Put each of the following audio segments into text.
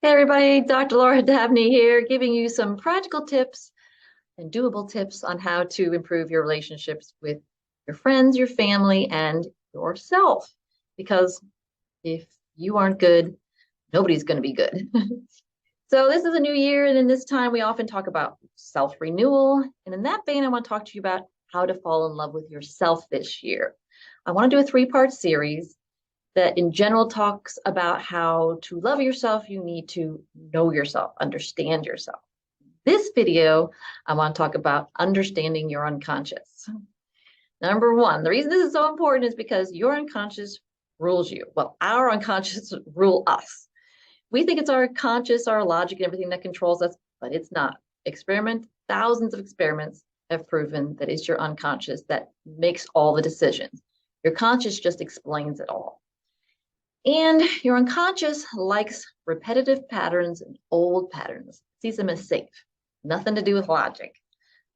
Hey everybody, Dr. Laura Dabney here, giving you some practical tips and doable tips on how to improve your relationships with your friends, your family, and yourself. Because if you aren't good, nobody's going to be good. So this is a new year, and in this time we often talk about self-renewal. And in that vein, I want to talk to you about how to fall in love with yourself this year. I want to do a three-part series that in general talks about how to love yourself. You need to know yourself, understand yourself. This video, I want to talk about understanding your unconscious. Number one, the reason this is so important is because your unconscious rules you. Well, our unconscious rule us. We think it's our conscious, our logic, and everything that controls us, but it's not. Thousands of experiments have proven that it's your unconscious that makes all the decisions. Your conscious just explains it all. And your unconscious likes repetitive patterns and old patterns, sees them as safe, nothing to do with logic.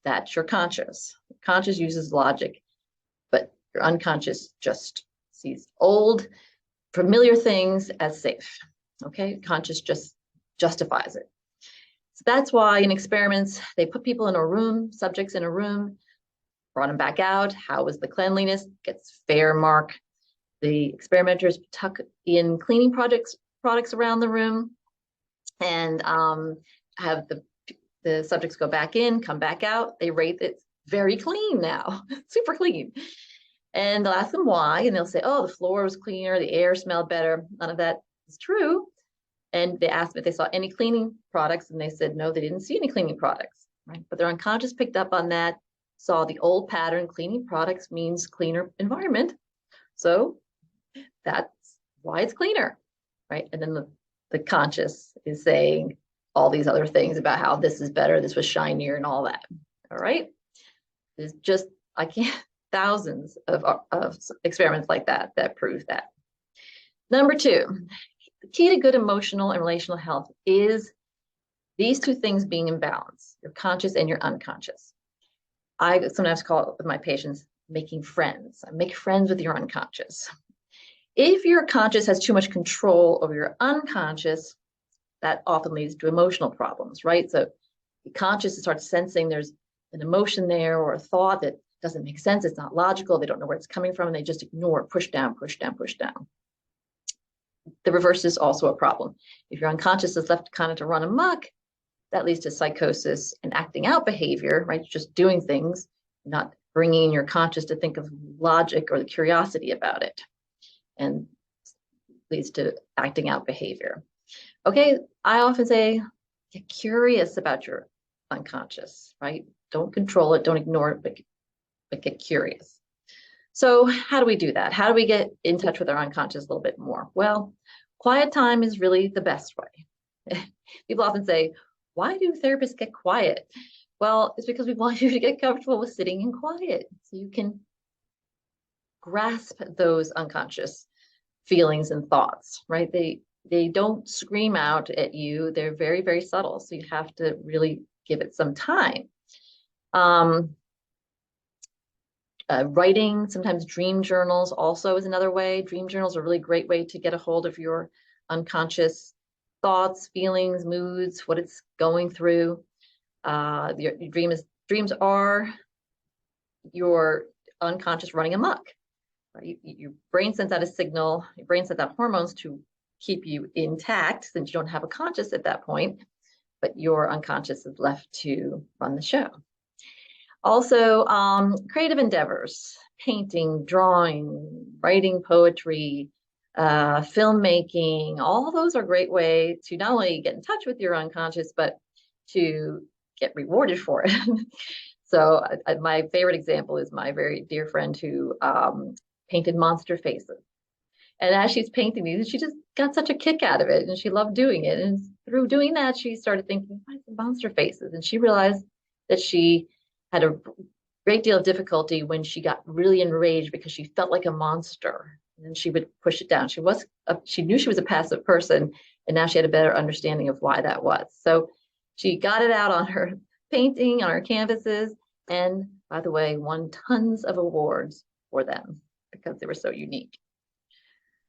That's your conscious. Your conscious uses logic, but your unconscious just sees old, familiar things as safe. Okay, conscious just justifies it. So that's why in experiments, they put people in a room, subjects in a room, brought them back out. How was the cleanliness? Gets fair mark. The experimenters tuck in cleaning products around the room and have the subjects go back in, come back out. They rate it very clean now, super clean. And they'll ask them why, and they'll say, oh, the floor was cleaner, the air smelled better. None of that is true. And they asked them if they saw any cleaning products, and they said, no, they didn't see any cleaning products, right? But their unconscious picked up on that, saw the old pattern, cleaning products means cleaner environment. So that's why it's cleaner, right? And then the conscious is saying all these other things about how this is better, this was shinier, and all that. All right. There's just, I can't, thousands of experiments like that prove that. Number two, the key to good emotional and relational health is these two things being in balance, your conscious and your unconscious. I sometimes call it with my patients making friends. Make friends with your unconscious. If your conscious has too much control over your unconscious, that often leads to emotional problems, right? So the conscious starts sensing there's an emotion there or a thought that doesn't make sense. It's not logical. They don't know where it's coming from, and they just ignore, push down, push down, push down. The reverse is also a problem. If your unconscious is left kind of to run amok, that leads to psychosis and acting out behavior, right? Just doing things, not bringing in your conscious to think of logic or the curiosity about it, and leads to acting out behavior. Okay, I often say, get curious about your unconscious, right? Don't control it, don't ignore it, but get curious. So how do we do that? How do we get in touch with our unconscious a little bit more? Well, quiet time is really the best way. People often say, why do therapists get quiet? Well, it's because we want you to get comfortable with sitting in quiet so you can grasp those unconscious feelings and thoughts, right? They don't scream out at you. They're very, very subtle. So you have to really give it some time. Writing, sometimes dream journals also is another way. Dream journals are a really great way to get a hold of your unconscious thoughts, feelings, moods, what it's going through. Your dreams are your unconscious running amok. Right? Your brain sends out a signal, your brain sends out hormones to keep you intact since you don't have a conscious at that point, but your unconscious is left to run the show. Also, creative endeavors, painting, drawing, writing poetry, filmmaking, all those are a great way to not only get in touch with your unconscious, but to get rewarded for it. So my favorite example is my very dear friend who painted monster faces. And as she's painting these, she just got such a kick out of it and she loved doing it. And through doing that, she started thinking, why is the monster faces? And she realized that she had a great deal of difficulty when she got really enraged because she felt like a monster. And then she would push it down. She knew she was a passive person, and now she had a better understanding of why that was. So she got it out on her painting, on her canvases, and by the way, won tons of awards for them because they were so unique.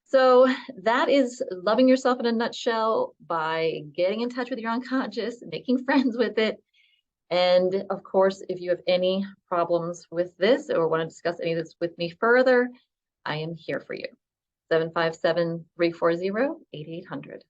So that is loving yourself in a nutshell by getting in touch with your unconscious, making friends with it. And of course, if you have any problems with this or want to discuss any of this with me further, I am here for you. 757-340-8800.